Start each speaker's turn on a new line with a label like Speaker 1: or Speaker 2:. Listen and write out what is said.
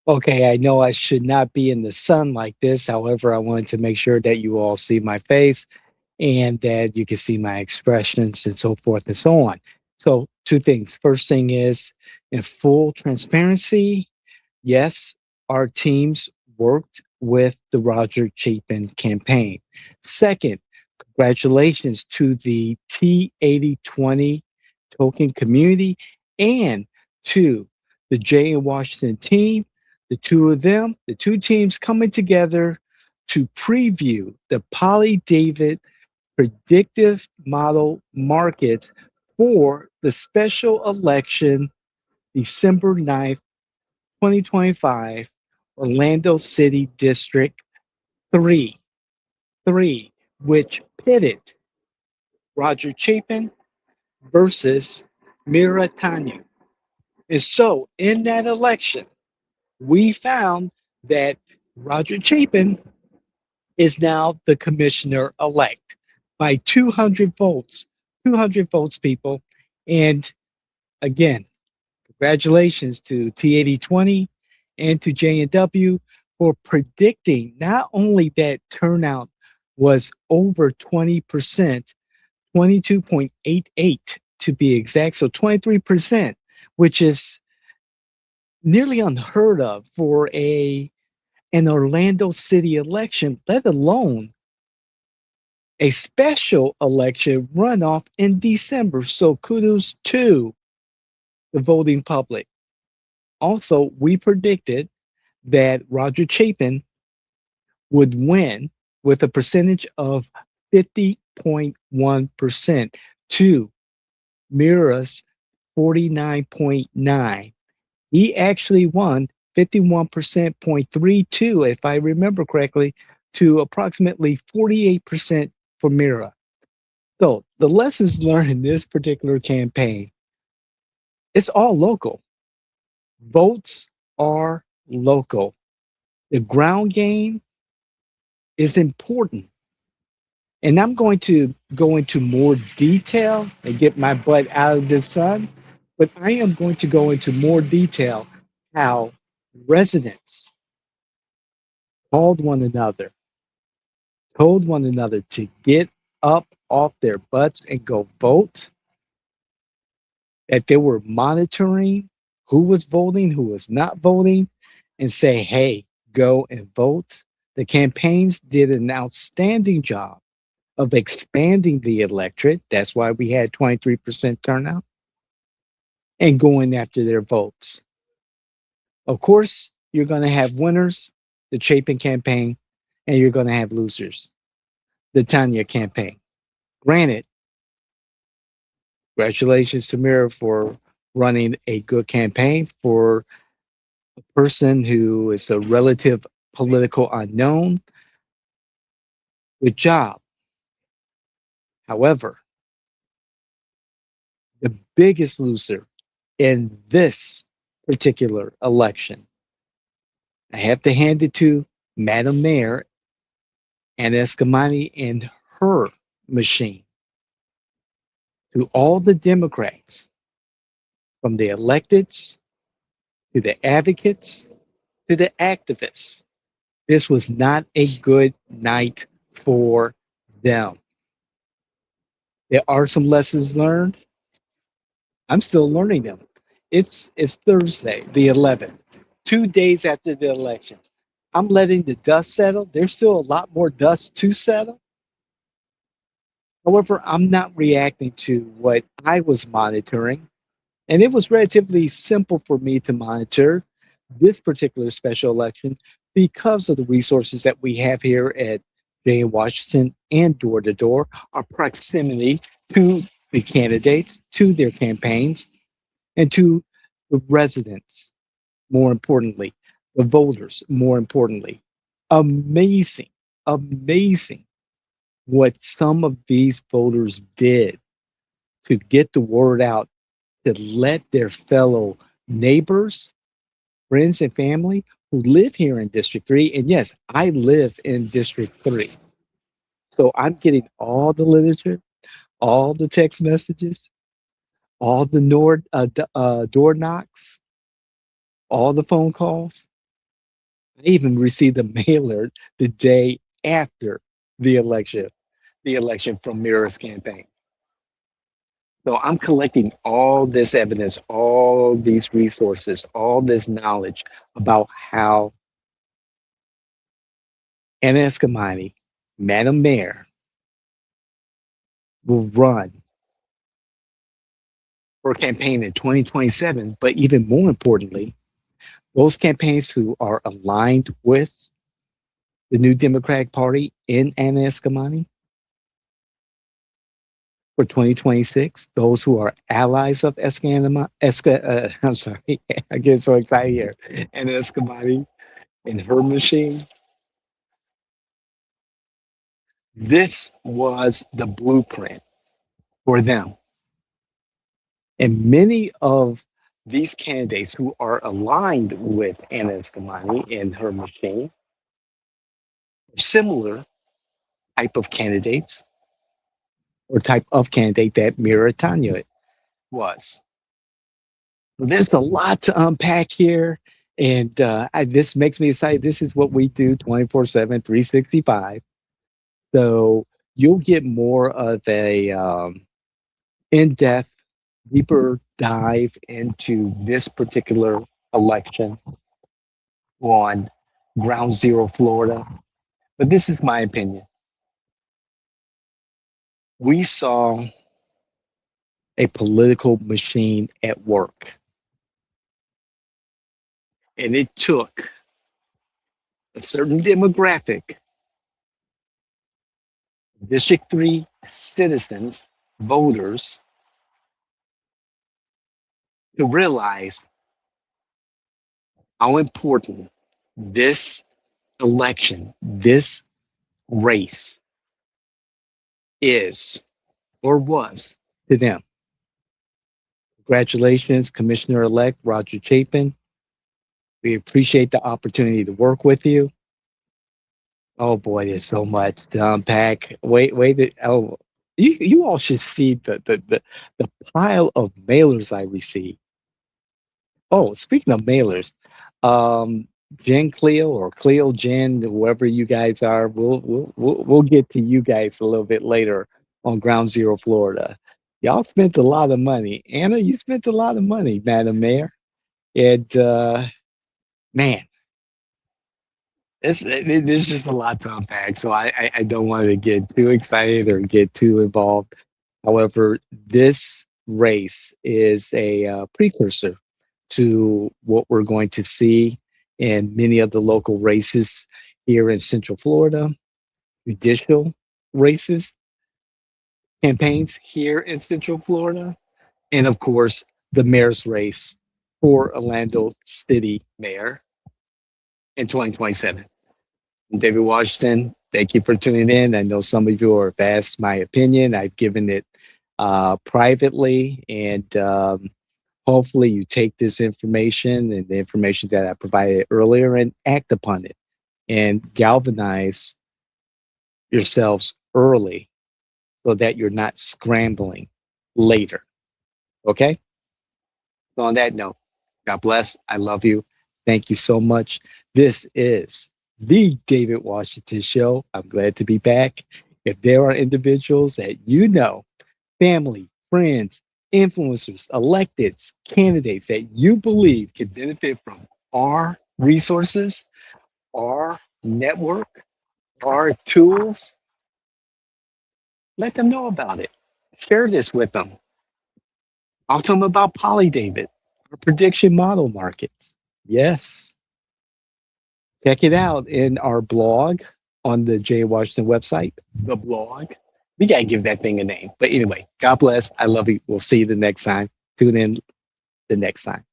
Speaker 1: Okay, I know I should not be in the sun like this. However, I wanted to make sure that you all see my face and that you can see my expressions and so forth and so on. So, two things. First thing is, in full transparency, yes, our teams worked with the Roger Chapin campaign. Second, congratulations to the T8020 token community and to the Jay and Washington team, the two of them, the two teams coming together to preview the Poly David predictive model markets for the special election December 9th, 2025, Orlando City District 3, 3, which pitted Roger Chapin versus Mira Tanya. And so in that election, we found that Roger Chapin is now the commissioner-elect by 200 votes. 200 votes, people. And again, congratulations to T8020 and to J&W for predicting not only that turnout was over 20%, 22.88 to be exact, so 23%, which is nearly unheard of for an Orlando City election, let alone a special election runoff in December. So kudos to the voting public. Also, we predicted that Roger Chapin would win with a percentage of 50.1% to Mira's 49.9. He actually won 51.32%, if I remember correctly, to approximately 48% for Mira. So the lessons learned in this particular campaign, it's all local. Votes are local. The ground game is important. And I'm going to go into more detail and get my butt out of the sun, but I am going to go into more detail how residents called one another, told one another to get up off their butts and go vote, that they were monitoring who was voting, who was not voting, and say, hey, go and vote. The campaigns did an outstanding job of expanding the electorate. That's why we had 23% turnout and going after their votes. Of course, you're going to have winners, the Chapin campaign, and you're going to have losers, the Tanya campaign. Granted, congratulations to Mira for running a good campaign for a person who is a relative political unknown. Good job. However, the biggest loser in this particular election, I have to hand it to Madam Mayor and Eskamani and her machine. To all the Democrats, from the electeds to the advocates to the activists, this was not a good night for them. There are some lessons learned. I'm still learning them. It's Thursday, the 11th, 2 days after the election. I'm letting the dust settle. There's still a lot more dust to settle. However, I'm not reacting to what I was monitoring. And it was relatively simple for me to monitor this particular special election because of the resources that we have here at Jay Washington and door to door, our proximity to the candidates, to their campaigns, and to the residents, more importantly, the voters, more importantly. Amazing, amazing what some of these voters did to get the word out, to let their fellow neighbors, friends, and family who live here in District 3. And yes, I live in District 3. So I'm getting all the literature, all the text messages, all the door knocks, all the phone calls. I even received a mailer the day after the election, the election from Mira's campaign. So I'm collecting all this evidence, all these resources, all this knowledge about how Anna Eskamani, Madam Mayor, will run for a campaign in 2027. But even more importantly, those campaigns who are aligned with the new Democratic Party in Anna Eskamani for 2026, those who are allies of I'm sorry, I get so excited here, Anna Eskamani and her machine. This was the blueprint for them. And many of these candidates who are aligned with Anna Eskamani and her machine are similar type of candidates or type of candidate that Mira Tanya was. There's a lot to unpack here. And this makes me excited. This is what we do 24/7, 365. So you'll get more of a in-depth, deeper dive into this particular election on Ground Zero, Florida. But this is my opinion. We saw a political machine at work, and it took a certain demographic, District 3 citizens, voters, to realize how important this election, this race is or was to them. Congratulations, Commissioner-Elect Roger Chapin. We appreciate the opportunity to work with you. Oh boy, there's so much to unpack. Oh, you all should see the pile of mailers I received. Oh, speaking of mailers, um, Jen Cleo or Cleo Jen, whoever you guys are, we'll get to you guys a little bit later on Ground Zero, Florida. Y'all spent a lot of money. Anna, you spent a lot of money, Madam Mayor. And man, there's just a lot to unpack. So I don't want to get too excited or get too involved. However, this race is a precursor to what we're going to see in many of the local races here in Central Florida, judicial races, campaigns here in Central Florida, and of course, the mayor's race for Orlando City Mayor in 2027. I'm David Washington, thank you for tuning in. I know some of you have asked my opinion. I've given it privately, and hopefully you take this information and the information that I provided earlier and act upon it and galvanize yourselves early so that you're not scrambling later. Okay? So on that note, God bless. I love you. Thank you so much. This is the David Washington Show. I'm glad to be back. If there are individuals that you know, family, friends, influencers, electeds, candidates that you believe can benefit from our resources, our network, our tools, let them know about it. Share this with them. Talk to them about Poly David, our prediction model markets. Yes. Check it out in our blog on the Jay Washington website, the blog. We got to give that thing a name. But anyway, God bless. I love you. We'll see you the next time. Tune in the next time.